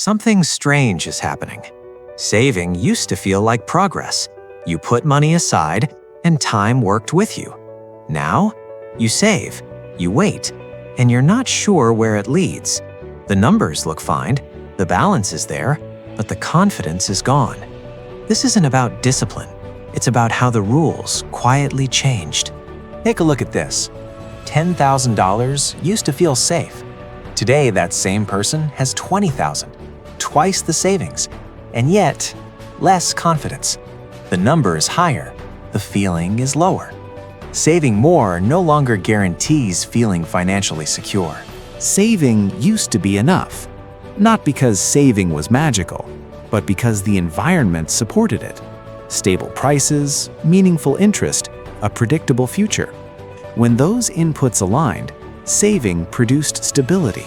Something strange is happening. Saving used to feel like progress. You put money aside, and time worked with you. Now, you save, you wait, and you're not sure where it leads. The numbers look fine, the balance is there, but the confidence is gone. This isn't about discipline. It's about how the rules quietly changed. Take a look at this. $10,000 used to feel safe. Today, that same person has $20,000, twice the savings, and yet less confidence. The number is higher, the feeling is lower. Saving more no longer guarantees feeling financially secure. Saving used to be enough, not because saving was magical, but because the environment supported it. Stable prices, meaningful interest, a predictable future. When those inputs aligned, saving produced stability.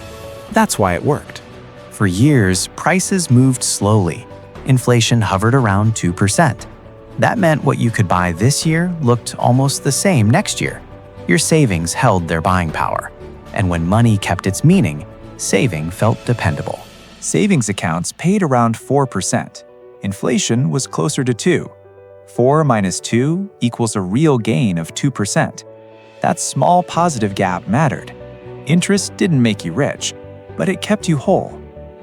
That's why it worked. For years, prices moved slowly. Inflation hovered around 2%. That meant what you could buy this year looked almost the same next year. Your savings held their buying power. And when money kept its meaning, saving felt dependable. Savings accounts paid around 4%. Inflation was closer to 2. 4 minus 2 equals a real gain of 2%. That small positive gap mattered. Interest didn't make you rich, but it kept you whole.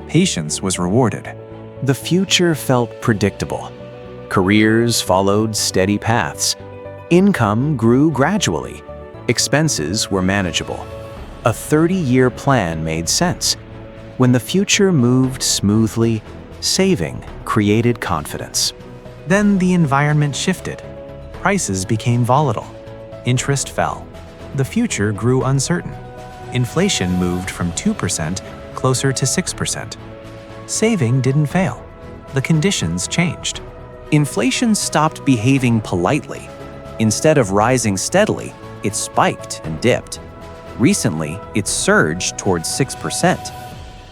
Patience was rewarded. The future felt predictable. Careers followed steady paths. Income grew gradually. Expenses were manageable. A 30-year plan made sense. When the future moved smoothly, saving created confidence. Then the environment shifted. Prices became volatile. Interest fell. The future grew uncertain. Inflation moved from 2% closer to 6%. Saving didn't fail. The conditions changed. Inflation stopped behaving politely. Instead of rising steadily, it spiked and dipped. Recently, it surged towards 6%.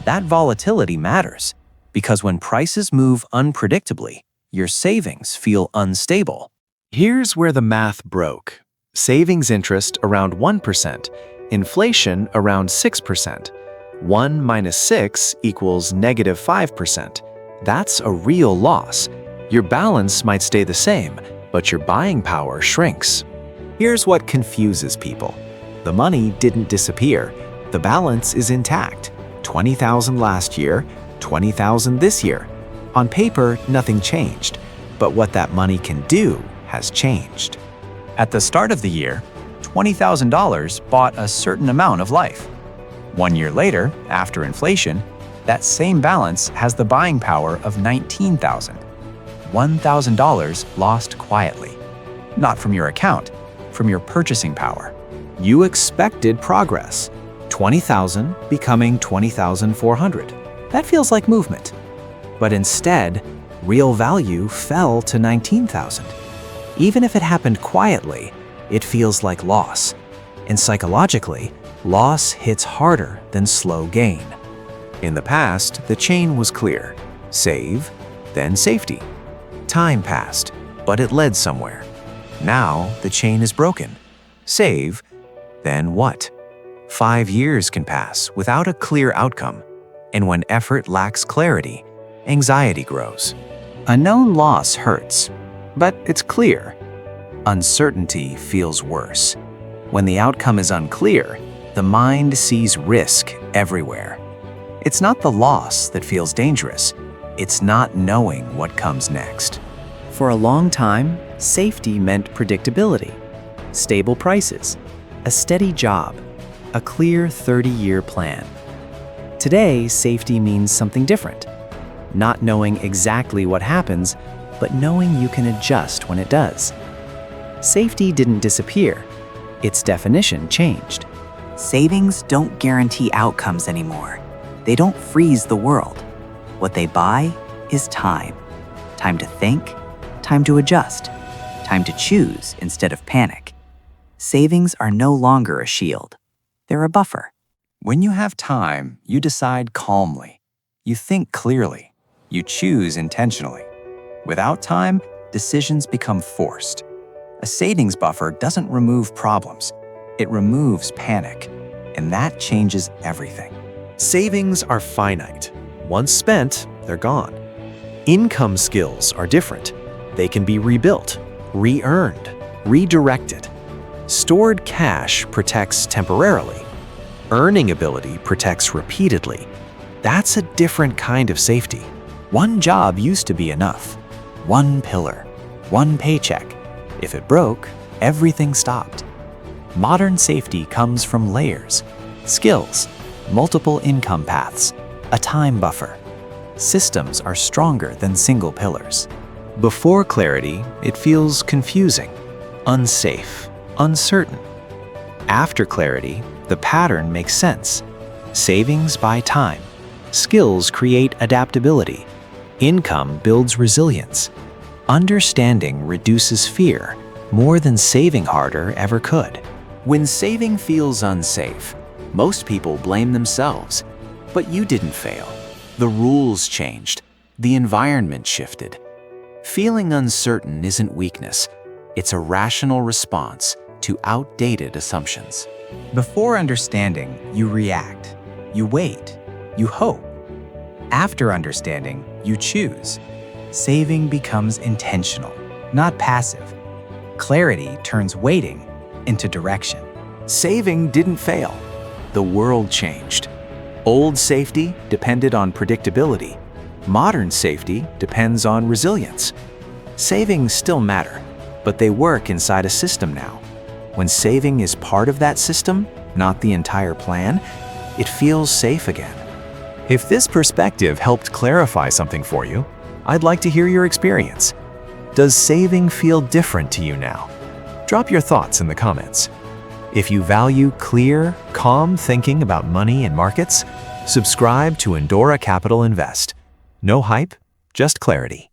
That volatility matters, because when prices move unpredictably, your savings feel unstable. Here's where the math broke. Savings interest around 1%, inflation around 6%. 1 minus 6 equals negative 5%. That's a real loss. Your balance might stay the same, but your buying power shrinks. Here's what confuses people. The money didn't disappear. The balance is intact. $20,000 last year, $20,000 this year. On paper, nothing changed, but what that money can do has changed. At the start of the year, $20,000 bought a certain amount of life. 1 year later, after inflation, that same balance has the buying power of $19,000. $1,000 lost quietly. Not from your account, from your purchasing power. You expected progress. 20,000 becoming 20,400. That feels like movement. But instead, real value fell to 19,000. Even if it happened quietly, it feels like loss. And psychologically, loss hits harder than slow gain. In the past, the chain was clear. Save, then safety. Time passed, but it led somewhere. Now, the chain is broken. Save, then what? 5 years can pass without a clear outcome. And when effort lacks clarity, anxiety grows. A known loss hurts, but it's clear. Uncertainty feels worse. When the outcome is unclear, the mind sees risk everywhere. It's not the loss that feels dangerous. It's not knowing what comes next. For a long time, safety meant predictability, stable prices, a steady job, a clear 30-year plan. Today, safety means something different. Not knowing exactly what happens, but knowing you can adjust when it does. Safety didn't disappear. Its definition changed. Savings don't guarantee outcomes anymore. They don't freeze the world. What they buy is time. Time to think, time to adjust, time to choose instead of panic. Savings are no longer a shield. They're a buffer. When you have time, you decide calmly. You think clearly. You choose intentionally. Without time, decisions become forced. A savings buffer doesn't remove problems. It removes panic. And that changes everything. Savings are finite. Once spent, they're gone. Income skills are different. They can be rebuilt, re-earned, redirected. Stored cash protects temporarily. Earning ability protects repeatedly. That's a different kind of safety. One job used to be enough. One pillar, one paycheck. If it broke, everything stopped. Modern safety comes from layers, skills, multiple income paths, a time buffer. Systems are stronger than single pillars. Before clarity, it feels confusing, unsafe, uncertain. After clarity, the pattern makes sense. Savings buy time. Skills create adaptability. Income builds resilience. Understanding reduces fear more than saving harder ever could. When saving feels unsafe, most people blame themselves. But you didn't fail. The rules changed. The environment shifted. Feeling uncertain isn't weakness. It's a rational response to outdated assumptions. Before understanding, you react. You wait. You hope. After understanding, you choose. Saving becomes intentional, not passive. Clarity turns waiting into direction. Saving didn't fail. The world changed. Old safety depended on predictability. Modern safety depends on resilience. Savings still matter, but they work inside a system now. When saving is part of that system, not the entire plan, it feels safe again. If this perspective helped clarify something for you, I'd like to hear your experience. Does saving feel different to you now? Drop your thoughts in the comments. If you value clear, calm thinking about money and markets, subscribe to Endora Capital Invest. No hype, just clarity.